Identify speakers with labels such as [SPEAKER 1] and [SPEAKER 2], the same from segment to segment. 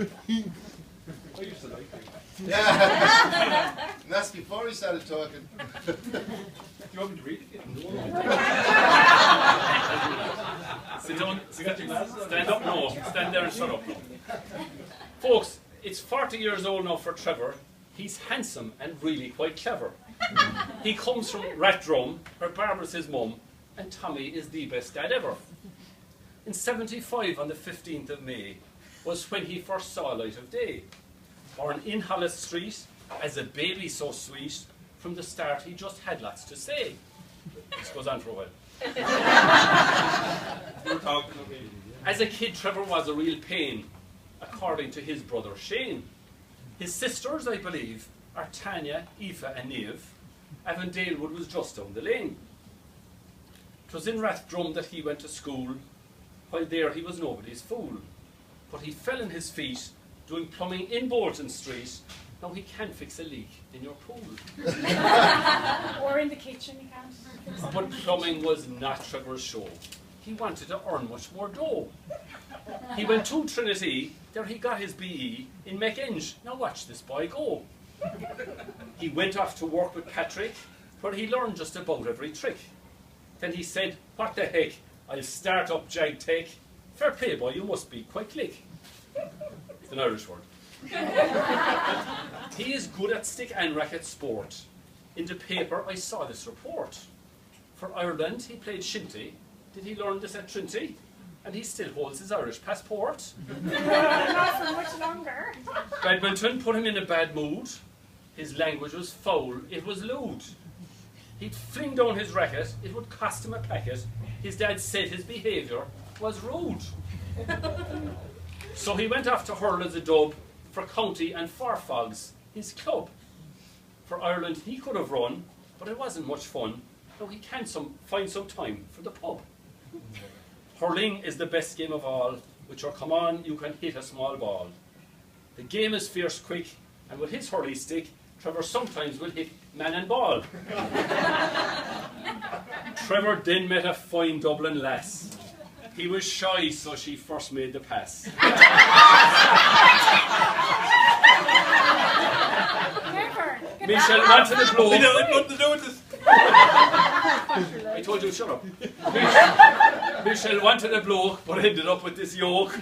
[SPEAKER 1] I used to like it.
[SPEAKER 2] Yeah. And that's before he started talking.
[SPEAKER 1] Do you want me to read it?
[SPEAKER 3] Sit down, stand up, no, stand there and shut up. Folks, it's 40 years old now for Trevor. He's handsome and really quite clever. He comes from Rathdrum, where Barbara's his mum, and Tommy is the best dad ever. In '75, on the 15th of May, was when he first saw light of day. Born in Hollis Street, as a baby so sweet, from the start he just had lots to say. This goes on for a while. As a kid, Trevor was a real pain, according to his brother Shane. His sisters, I believe, are Tanya, Aoife and Niamh. Avondalewood was just down the lane. 'Twas in Rathdrum that he went to school. While there he was nobody's fool. But he fell on his feet, doing plumbing in Bolton Street. Now he can fix a leak in your pool.
[SPEAKER 4] Or in the kitchen, you can't.
[SPEAKER 3] But plumbing was not Trevor's show. He wanted to earn much more dough. He went to Trinity, there he got his BE in Mech-Eng. Now watch this boy go. He went off to work with Patrick, where he learned just about every trick. Then he said, what the heck, I'll start up Jag Tech. Fair play, boy, you must be quite click. It's an Irish word. He is good at stick and racket sport. In the paper I saw this report. For Ireland he played shinty. Did he learn this at Trinity? And he still holds his Irish passport.
[SPEAKER 4] Not for much longer.
[SPEAKER 3] Badminton put him in a bad mood. His language was foul, it was lewd. He'd fling down his racket, it would cost him a packet. His dad said his behaviour was rude. So he went off to hurl as a dub for County and for Fogs, his club. For Ireland he could have run, but it wasn't much fun. Now he can find some time for the pub. Hurling is the best game of all. With your come on, you can hit a small ball. The game is fierce quick, and with his hurley stick, Trevor sometimes will hit man and ball. Trevor then met a fine Dublin lass. He was shy, so she first made the pass. Michelle wanted a blow.
[SPEAKER 1] Nothing to do with this.
[SPEAKER 3] I told you, shut up. Michelle wanted a bloke, but ended up with this yoke.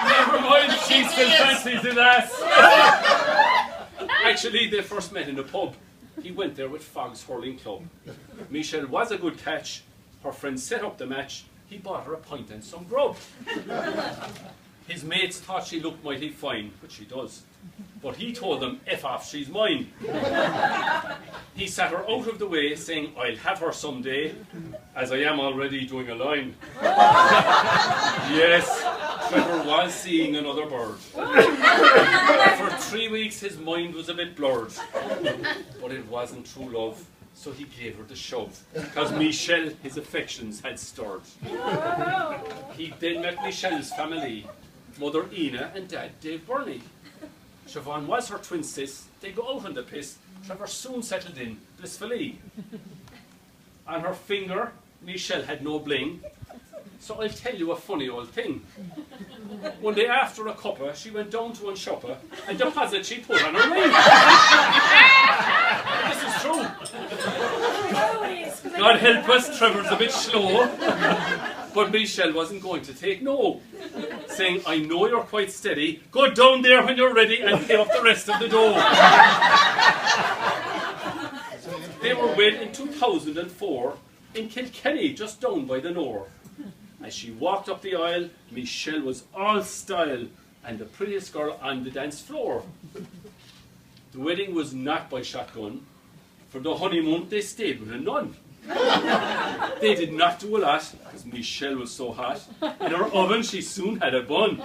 [SPEAKER 3] Never mind, she still fancies the lass. Actually, they first met in a pub. He went there with Fogg's Hurling Club. Michelle was a good catch. Her friends set up the match. He bought her a pint and some grub. His mates thought she looked mighty fine, which she does. But he told them, F off, she's mine. He sat her out of the way, saying, I'll have her someday, as I am already doing a line. Yes, Trevor was seeing another bird. For 3 weeks his mind was a bit blurred. But it wasn't true love, so he gave her the shove, because Michelle his affections had stirred. He then met Michelle's family, Mother Ina and Dad Dave Burney. Siobhan was her twin sis. They go out on the piss. Trevor soon settled in blissfully. On her finger, Michelle had no bling. So I'll tell you a funny old thing. One day after a cuppa, she went down to unshopper and deposit she put on her ring. This is true. God help us, Trevor's a bit slow. But Michelle wasn't going to take no, saying, I know you're quite steady. Go down there when you're ready and pay up the rest of the dough. They were wed in 2004 in Kilkenny, just down by the Nore. As she walked up the aisle, Michelle was all style and the prettiest girl on the dance floor. The wedding was not by shotgun. For the honeymoon, they stayed with a nun. They did not do a lot, because Michelle was so hot. In her oven, she soon had a bun.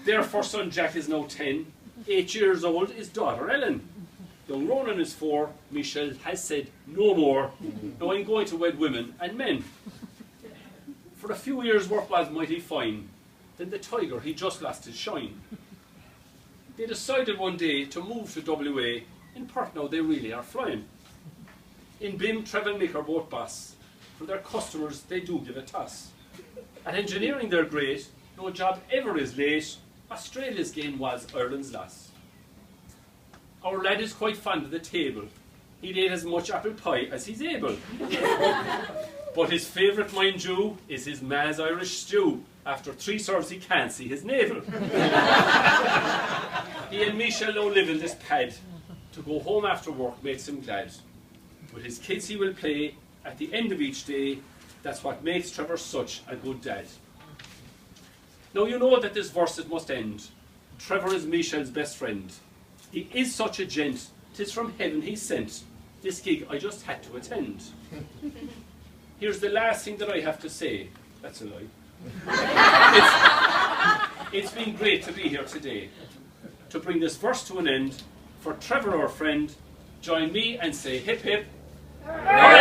[SPEAKER 3] Their first son, Jack, is now 10. 8 years old is daughter Ellen. Young Ronan is 4. Michelle has said no more. Now I'm going to wed women and men. For a few years, work was mighty fine. Then the tiger, he just lost his shine. They decided one day to move to WA. In Perth now, they really are flying. In Bim, Trevor and Mick are both boss. For their customers, they do give a toss. At engineering they're great, no job ever is late. Australia's gain was Ireland's loss. Our lad is quite fond of the table. He'd ate as much apple pie as he's able. But his favourite, mind you, is his ma's Irish stew. After 3 serves he can't see his navel. He and me shall now live in this pad. To go home after work makes him glad. With his kids he will play at the end of each day. That's what makes Trevor such a good dad. Now you know that this verse it must end. Trevor is Michelle's best friend. He is such a gent, 'tis from heaven he's sent. This gig I just had to attend. Here's the last thing that I have to say. That's a lie. It's been great to be here today. To bring this verse to an end, for Trevor our friend, join me and say hip hip. Hooray!